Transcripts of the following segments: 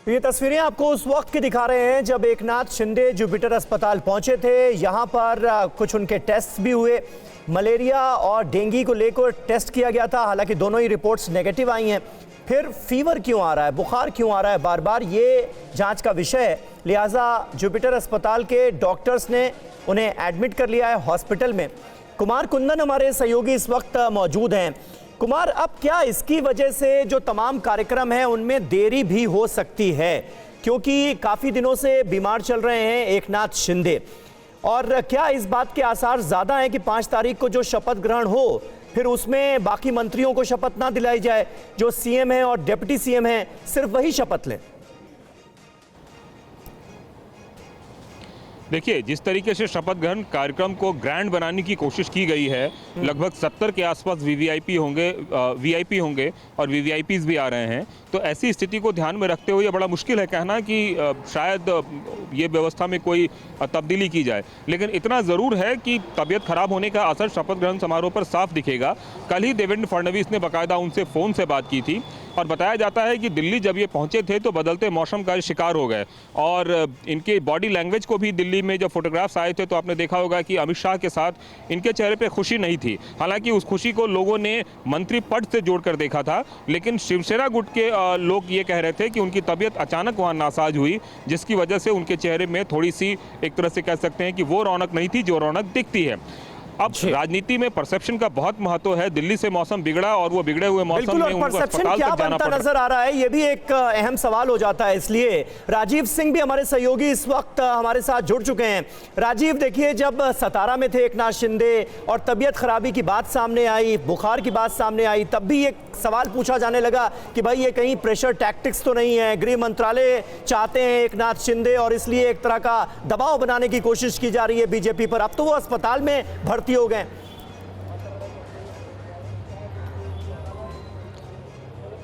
ये तस्वीरें आपको उस वक्त की दिखा रहे हैं जब एकनाथ शिंदे जुपिटर अस्पताल पहुंचे थे। यहां पर कुछ उनके टेस्ट भी हुए। मलेरिया और डेंगू को लेकर टेस्ट किया गया था, हालांकि दोनों ही रिपोर्ट्स नेगेटिव आई हैं। फिर फीवर क्यों आ रहा है, बुखार क्यों आ रहा है, बार बार ये जांच का विषय है। लिहाजा जुपिटर अस्पताल के डॉक्टर्स ने उन्हें एडमिट कर लिया है हॉस्पिटल में। कुमार कुंदन हमारे सहयोगी इस वक्त मौजूद हैं। कुमार, अब क्या इसकी वजह से जो तमाम कार्यक्रम हैं उनमें देरी भी हो सकती है, क्योंकि काफ़ी दिनों से बीमार चल रहे हैं एकनाथ शिंदे, और क्या इस बात के आसार ज़्यादा हैं कि 5 तारीख को जो शपथ ग्रहण हो फिर उसमें बाकी मंत्रियों को शपथ ना दिलाई जाए, जो सीएम हैं और डिप्टी सीएम हैं सिर्फ वही शपथ लें? देखिए, जिस तरीके से शपथ ग्रहण कार्यक्रम को ग्रैंड बनाने की कोशिश की गई है, लगभग 70 के आसपास वीवीआईपी होंगे और वीवीआईपीज भी आ रहे हैं, तो ऐसी स्थिति को ध्यान में रखते हुए बड़ा मुश्किल है कहना कि शायद ये व्यवस्था में कोई तब्दीली की जाए। लेकिन इतना ज़रूर है कि तबीयत खराब होने का असर शपथ ग्रहण समारोह पर साफ दिखेगा। कल ही देवेंद्र फडणवीस ने बाकायदा उनसे फ़ोन से बात की थी और बताया जाता है कि दिल्ली जब ये पहुंचे थे तो बदलते मौसम का शिकार हो गए, और इनके बॉडी लैंग्वेज को भी दिल्ली में जब फोटोग्राफ्स आए थे तो आपने देखा होगा कि अमित शाह के साथ इनके चेहरे पे खुशी नहीं थी। हालांकि उस खुशी को लोगों ने मंत्री पद से जोड़कर देखा था, लेकिन शिवसेना गुट के लोग ये कह रहे थे कि उनकी तबीयत अचानक वहाँ नासाज हुई, जिसकी वजह से उनके चेहरे में थोड़ी सी एक तरह से कह सकते हैं कि वो रौनक नहीं थी जो रौनक दिखती है। अब राजनीति में परसेप्शन का बहुत महत्व है। दिल्ली से मौसम बिगड़ा और वो बिगड़े हुए मौसम में उनको अस्पताल तक जाना पड़ा। नजर आ रहा है, ये भी एक अहम सवाल हो जाता है। इसलिए राजीव सिंह भी हमारे सहयोगी इस वक्त हमारे साथ जुड़ चुके हैं। राजीव, देखिए, जब सतारा में थे एकनाथ शिंदे और तबीयत खराबी की बात सामने आई, बुखार की बात सामने आई, तब भी एक सवाल पूछा जाने लगा कि भाई ये कहीं प्रेशर टैक्टिक्स तो नहीं है, गृह मंत्रालय चाहते हैं एकनाथ शिंदे और इसलिए एक तरह का दबाव बनाने की कोशिश की जा रही है बीजेपी पर। अब तो वो अस्पताल में भर्ती हो गए।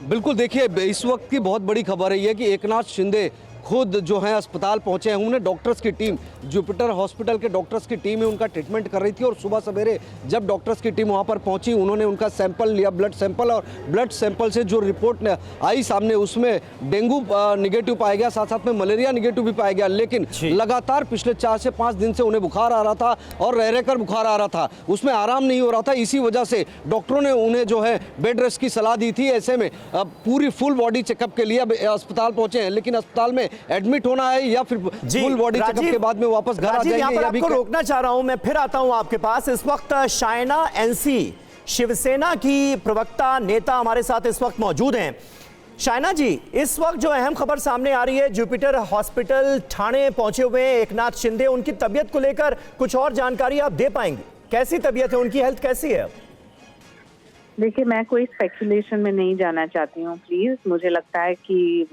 बिल्कुल, देखिए, इस वक्त की बहुत बड़ी खबर है ये कि एकनाथ शिंदे खुद जो है अस्पताल पहुंचे हैं। उन्हें डॉक्टर्स की टीम, जुपिटर हॉस्पिटल के डॉक्टर्स की टीम है, उनका ट्रीटमेंट कर रही थी, और सुबह सवेरे जब डॉक्टर्स की टीम वहां पर पहुंची उन्होंने उनका सैंपल लिया, ब्लड सैंपल, और ब्लड सैंपल से जो रिपोर्ट आई सामने उसमें डेंगू निगेटिव पाया गया, साथ साथ में मलेरिया निगेटिव भी पाया गया। लेकिन लगातार पिछले 4 से 5 दिन से उन्हें बुखार आ रहा था और रह रहकर बुखार आ रहा था, उसमें आराम नहीं हो रहा था। इसी वजह से डॉक्टरों ने उन्हें जो है बेड रेस्ट की सलाह दी थी। ऐसे में पूरी फुल बॉडी चेकअप के लिए अब अस्पताल पहुंचे हैं, लेकिन अस्पताल में एडमिट होना है या फिर फुल बॉडी चेकअप के बाद में वापस घर आ जाएंगे? मैं आपको रोकना चाह रहा हूं, मैं फिर आता हूं आपके पास। इस वक्त शायना एनसी, शिवसेना की प्रवक्ता नेता हमारे साथ इस वक्त मौजूद हैं। शायना जी, इस वक्त जो अहम खबर सामने आ रही है, जुपिटर हॉस्पिटल ठाणे पहुंचे हुए हैं एकनाथ शिंदे, उनकी तबीयत को लेकर कुछ और जानकारी आप दे पाएंगे? कैसी तबीयत है उनकी, हेल्थ कैसी है? देखिए, मैं कोई स्पेकुलेशन में नहीं जाना चाहती हूँ, प्लीज। मुझे लगता है कि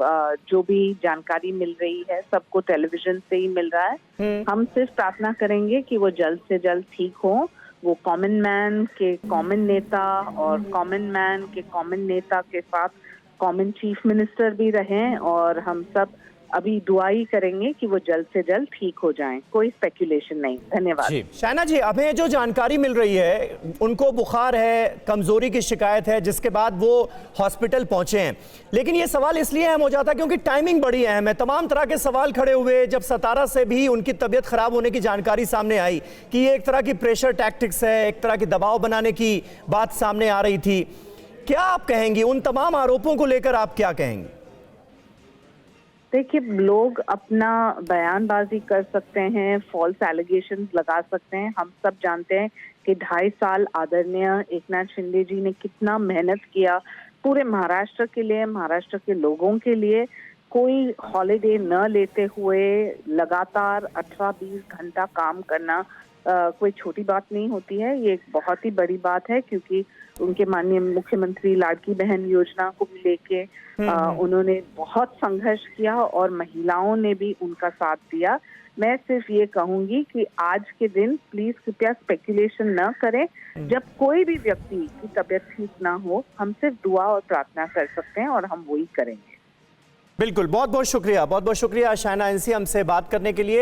जो भी जानकारी मिल रही है सबको टेलीविजन से ही मिल रहा है। हम सिर्फ प्रार्थना करेंगे कि वो जल्द से जल्द ठीक हो। वो कॉमन मैन के कॉमन नेता और कॉमन मैन के कॉमन नेता के साथ कॉमन चीफ मिनिस्टर भी रहें, और हम सब अभी दुआई करेंगे कि वो जल्द से जल्द ठीक हो जाएं। कोई स्पेकुलेशन नहीं। धन्यवाद। शायना जी, हमें जो जानकारी मिल रही है, उनको बुखार है, कमजोरी की शिकायत है, जिसके बाद वो हॉस्पिटल पहुंचे हैं। लेकिन ये सवाल इसलिए अहम हो जाता है क्योंकि टाइमिंग बड़ी अहम है। तमाम तरह के सवाल खड़े हुए जब सतारा से भी उनकी तबीयत खराब होने की जानकारी सामने आई कि ये एक तरह की प्रेशर टैक्टिक्स है, एक तरह की दबाव बनाने की बात सामने आ रही थी। क्या आप कहेंगी उन तमाम आरोपों को लेकर, आप क्या कहेंगी? देखिए, लोग अपना बयानबाजी कर सकते हैं, फॉल्स एलिगेशंस लगा सकते हैं। हम सब जानते हैं कि 2.5 साल आदरणीय एकनाथ शिंदे जी ने कितना मेहनत किया पूरे महाराष्ट्र के लिए, महाराष्ट्र के लोगों के लिए। कोई हॉलिडे न लेते हुए लगातार 18-20 घंटा काम करना कोई छोटी बात नहीं होती है। ये एक बहुत ही बड़ी बात है, क्योंकि उनके माननीय मुख्यमंत्री लाड़की बहन योजना को भी लेके उन्होंने बहुत संघर्ष किया और महिलाओं ने भी उनका साथ दिया। मैं सिर्फ ये कहूंगी कि आज के दिन प्लीज कृपया स्पेकुलेशन न करें। जब कोई भी व्यक्ति की तबीयत ठीक ना हो, हम सिर्फ दुआ और प्रार्थना कर सकते हैं और हम वही करेंगे। बिल्कुल, बहुत बहुत शुक्रिया शायना एनसी हमसे बात करने के लिए।